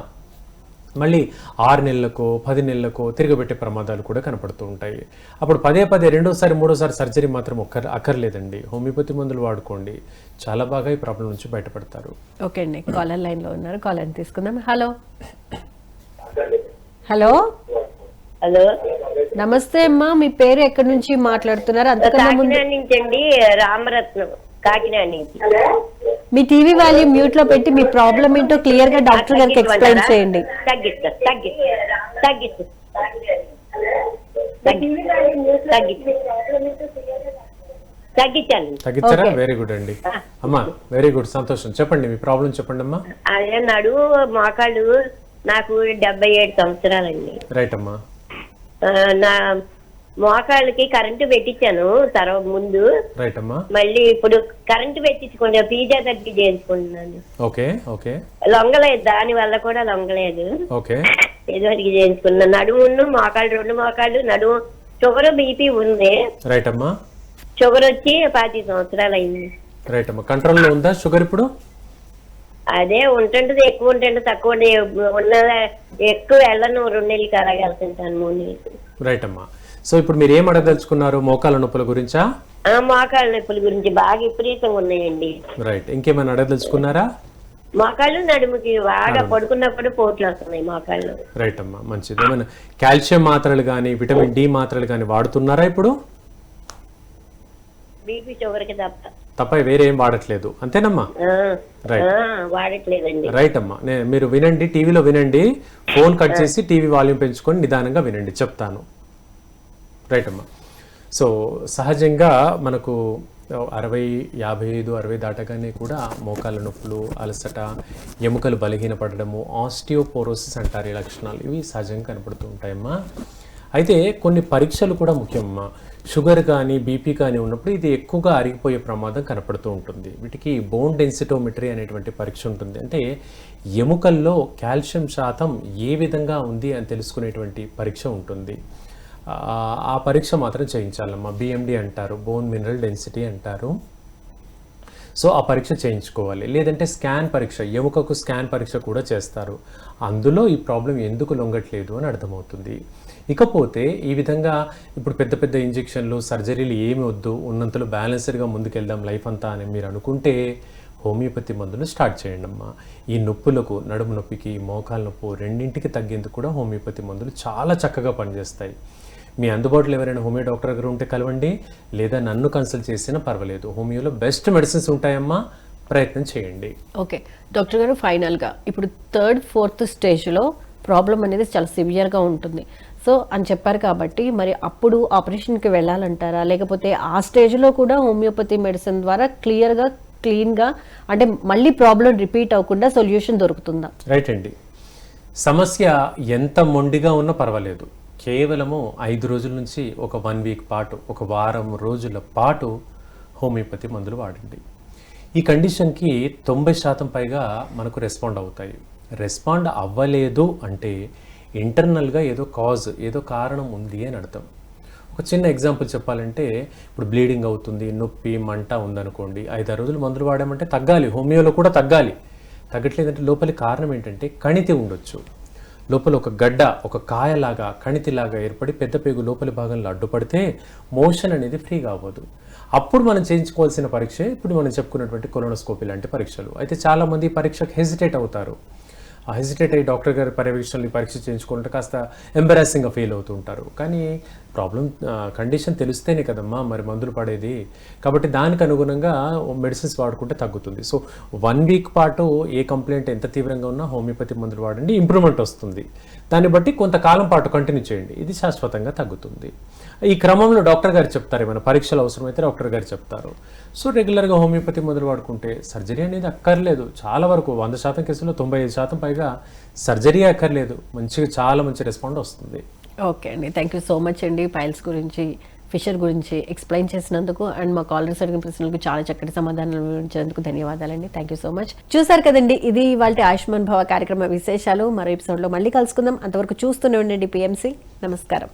Speaker 2: మళ్ళీ 6 నెలలకో 10 నెలలకో తిరగబెట్టే ప్రమాదాలు కూడా కనపడుతూ ఉంటాయి. అప్పుడు పదే 2వ, 3వసారి సర్జరీ మాత్రం అక్కర్లేదండి. హోమియోపతి మందులు వాడుకోండి, చాలా బాగా ఈ ప్రాబ్లం నుంచి బయటపడతారు.
Speaker 1: ఓకే అండి, కాలర్ లైన్లో ఉన్నారు, కాలర్ తీసుకుందాం. హలో హలో
Speaker 5: హలో,
Speaker 1: నమస్తే అమ్మా, మీ పేరు ఎక్కడి నుంచి మాట్లాడుతున్నారు? అంతకన్నా ముందు
Speaker 5: కాకినాడ నుంచి అండి. రామరత్నం, కాకినాడ నుంచి.
Speaker 1: మీ టీవీ వాల్యూమ్ మ్యూట్ లో పెట్టి మీ ప్రాబ్లం ఏంటో క్లియర్ గా డాక్టర్ గారికి ఎక్స్ప్లెయిన్ చేయండి.
Speaker 2: తగ్గించారా? వెరీ గుడ్ అండి. అమ్మా వెరీ గుడ్, సంతోషం. చెప్పండి మీ ప్రాబ్లం చెప్పండి అమ్మా.
Speaker 5: అదే నడు మోకాళ్ళు, నాకు 77 సంవత్సరాలండి.
Speaker 2: రైట్ అమ్మా.
Speaker 5: నా మోకాళ్ళకి కరెంటు పెట్టించాను తర్వాత ముందు.
Speaker 2: రైట్ అమ్మా.
Speaker 5: మళ్ళీ ఇప్పుడు కరెంటు పెట్టించుకుంటా, ఫిజియోథెరపీ చేయించుకుంటున్నాను.
Speaker 2: Okay okay.
Speaker 5: లొంగలేదు, దాని వల్ల కూడా లొంగలేదు.
Speaker 2: ఓకే.
Speaker 5: ఫిజియోథెరపీ చేయించుకున్నాను. నడుము, మోకాళ్ళు, 2 మోకాళ్ళు, నడుము. షుగర్, బీపీ ఉంది.
Speaker 2: రైట్ అమ్మా.
Speaker 5: షుగర్ వచ్చి 25 సంవత్సరాలు అయింది.
Speaker 2: రైట్ అమ్మా. కంట్రోల్లో ఉందా షుగర్ ఇప్పుడు?
Speaker 5: అదే ఉంటుంటది, ఎక్కువ ఉంటుంది, తక్కువ ఉన్న ఎక్కువ వెళ్ళను. 2 నెలలకి అలాగే వెళ్తుంటాను, 3 నెలలకి.
Speaker 2: రైట్ అమ్మా. సో ఇప్పుడు మీరు ఏం అడగదలుచుకున్నారు? మోకాళ్ళ నొప్పుల గురించా?
Speaker 5: మోకాళ్ళ నొప్పుల గురించి బాగా విపరీతంగా ఉన్నాయండి.
Speaker 2: రైట్. ఇంకేమైనా అడగదలుచుకున్నారా?
Speaker 5: మోకాళ్ళు, నడుముకి బాగా పడుకున్నప్పుడు పోట్లు వస్తున్నాయి మోకాళ్ళు.
Speaker 2: రైట్ అమ్మా, మంచిది. ఏమైనా కాల్షియం మాత్రలు కానీ, విటమిన్ డి మాత్రలు కానీ వాడుతున్నారా ఇప్పుడు?
Speaker 5: బీపీ, షుగర్కి తప్ప.
Speaker 2: తప్ప వేరే ఏం వాడట్లేదు అంతేనమ్మా? రైట్
Speaker 5: వాడట్లేదండి.
Speaker 2: రైట్ అమ్మా. మీరు వినండి, టీవీలో వినండి, ఫోన్ కట్ చేసి టీవీ వాల్యూమ్ పెంచుకొని నిదానంగా వినండి, చెప్తాను. రైట్ అమ్మా. సో సహజంగా మనకు 60, 55, 60 దాటగానే కూడా మోకాళ్ళ నొప్పులు, అలసట, ఎముకలు బలహీనపడము, ఆస్టియోపోరోసిస్ అంటారు ఈ లక్షణాలు, ఇవి సహజంగా కనపడుతూ ఉంటాయమ్మా. అయితే కొన్ని పరీక్షలు కూడా ముఖ్యమ్మా. షుగర్ కానీ బీపీ కానీ ఉన్నప్పుడు ఇది ఎక్కువగా అరిగిపోయే ప్రమాదం కనపడుతూ ఉంటుంది. వీటికి బోన్ డెన్సిటోమెట్రీ అనేటువంటి పరీక్ష ఉంటుంది. అంటే ఎముకల్లో కాల్షియం శాతం ఏ విధంగా ఉంది అని తెలుసుకునేటువంటి పరీక్ష ఉంటుంది. ఆ పరీక్ష మాత్రం చేయించాలమ్మా. బిఎండి అంటారు, బోన్ మినరల్ డెన్సిటీ అంటారు. సో ఆ పరీక్ష చేయించుకోవాలి. లేదంటే స్కాన్ పరీక్ష, ఎముకకు స్కాన్ పరీక్ష కూడా చేస్తారు. అందులో ఈ ప్రాబ్లం ఎందుకు లొంగట్లేదు అని అర్థమవుతుంది. ఇకపోతే ఈ విధంగా ఇప్పుడు పెద్ద పెద్ద ఇంజెక్షన్లు, సర్జరీలు ఏమి వద్దు, ఉన్నంతలో బ్యాలెన్స్డ్గా ముందుకెళ్దాం లైఫ్ అంతా అని మీరు అనుకుంటే హోమియోపతి మందులు స్టార్ట్ చేయండి అమ్మా. ఈ నొప్పులకు, నడుము నొప్పికి, మోకాల నొప్పు రెండింటికి తగ్గేందుకు కూడా హోమియోపతి మందులు చాలా చక్కగా పనిచేస్తాయి. మీ అందుబాటులో ఎవరైనా హోమియో డాక్టర్ గారు ఉంటే కలవండి, లేదా నన్ను కన్సల్ట్ చేసినా పర్వాలేదు. హోమియోలో బెస్ట్ మెడిసిన్స్ ఉంటాయమ్మా, ప్రయత్నం చేయండి.
Speaker 1: ఓకే డాక్టర్ గారు, ఫైనల్గా ఇప్పుడు 3rd, 4th స్టేజ్లో ప్రాబ్లం అనేది చాలా సివియర్గా ఉంటుంది సో అని చెప్పారు కాబట్టి, మరి అప్పుడు ఆపరేషన్కి వెళ్ళాలంటారా, లేకపోతే ఆ స్టేజ్లో కూడా హోమియోపతి మెడిసిన్ ద్వారా క్లీన్గా అంటే మళ్ళీ ప్రాబ్లం రిపీట్ అవ్వకుండా సొల్యూషన్ దొరుకుతుందా?
Speaker 2: రైట్ అండి. సమస్య ఎంత మొండిగా ఉన్నా పర్వాలేదు, కేవలము 5 రోజుల నుంచి ఒక 1 వీక్ పాటు, ఒక వారం రోజుల పాటు హోమియోపతి మందులు వాడండి. ఈ కండిషన్కి 90% పైగా మనకు రెస్పాండ్ అవుతాయి. రెస్పాండ్ అవ్వలేదు అంటే ఇంటర్నల్గా ఏదో కారణం ఉంది అని అర్థం. ఒక చిన్న ఎగ్జాంపుల్ చెప్పాలంటే, ఇప్పుడు బ్లీడింగ్ అవుతుంది, నొప్పి, మంట ఉందనుకోండి, 5-6 రోజులు మందులు వాడామంటే తగ్గాలి, హోమియోలో కూడా తగ్గాలి. తగ్గట్లేదంటే లోపలి కారణం ఏంటంటే కణితి ఉండొచ్చు. లోపల ఒక గడ్డ, ఒక కాయలాగా, కణితిలాగా ఏర్పడి పెద్ద పేగు లోపలి భాగంలో అడ్డుపడితే మోషన్ అనేది ఫ్రీగా అవ్వదు. అప్పుడు మనం చేయించుకోవాల్సిన పరీక్ష ఇప్పుడు మనం చెప్పుకున్నటువంటి కొలోనోస్కోపీ లాంటి పరీక్షలు. అయితే చాలామంది పరీక్షకు హెసిటేట్ అవుతారు. ఆ హెసిటేట్ అయ్యి డాక్టర్ గారి పర్యవేక్షణలు పరీక్ష చేయించుకుంటే కాస్త ఎంబరాసింగ్గా ఫీల్ అవుతూ ఉంటారు. కానీ ప్రాబ్లం కండిషన్ తెలిస్తేనే కదమ్మా మరి మందులు పడేది. కాబట్టి దానికి అనుగుణంగా మెడిసిన్స్ వాడుకుంటే తగ్గుతుంది. సో 1 వీక్ పాటు ఏ కంప్లైంట్ ఎంత తీవ్రంగా ఉన్నా హోమియోపతి మందులు వాడండి, ఇంప్రూవ్మెంట్ వస్తుంది. దాన్ని బట్టి కొంతకాలం పాటు కంటిన్యూ చేయండి, ఇది శాశ్వతంగా తగ్గుతుంది. ఈ క్రమంలో డాక్టర్ గారు చెప్తారు, ఏమైనా పరీక్షలు అవసరమైతే డాక్టర్ గారు చెప్తారు. సో రెగ్యులర్గా హోమియోపతి మందులు వాడుకుంటే సర్జరీ అనేది అక్కర్లేదు. చాలా వరకు 100% కేసులో 95% పైగా సర్జరీ అక్కర్లేదు. చాలా మంచి రెస్పాండ్ వస్తుంది.
Speaker 1: ఓకే అండి, థ్యాంక్ యూ సో మచ్ అండి. పైల్స్ గురించి, ఫిషర్ గురించి ఎక్స్ప్లెయిన్ చేసినందుకు అండ్ మా కాలర్స్ అడిగిన ప్రశ్నలకు చాలా చక్కటి సమాధానాలు వివరించినందుకు ధన్యవాదాలండి. Thank you so much. చూసారు కదండి, ఇది ఇవాళ ఆయుష్మాన్ భవ కార్యక్రమ విశేషాలు. మరో ఎపిసోడ్లో మళ్ళీ కలుసుకుందాం. అంతవరకు చూస్తూనే ఉండండి PMC. నమస్కారం.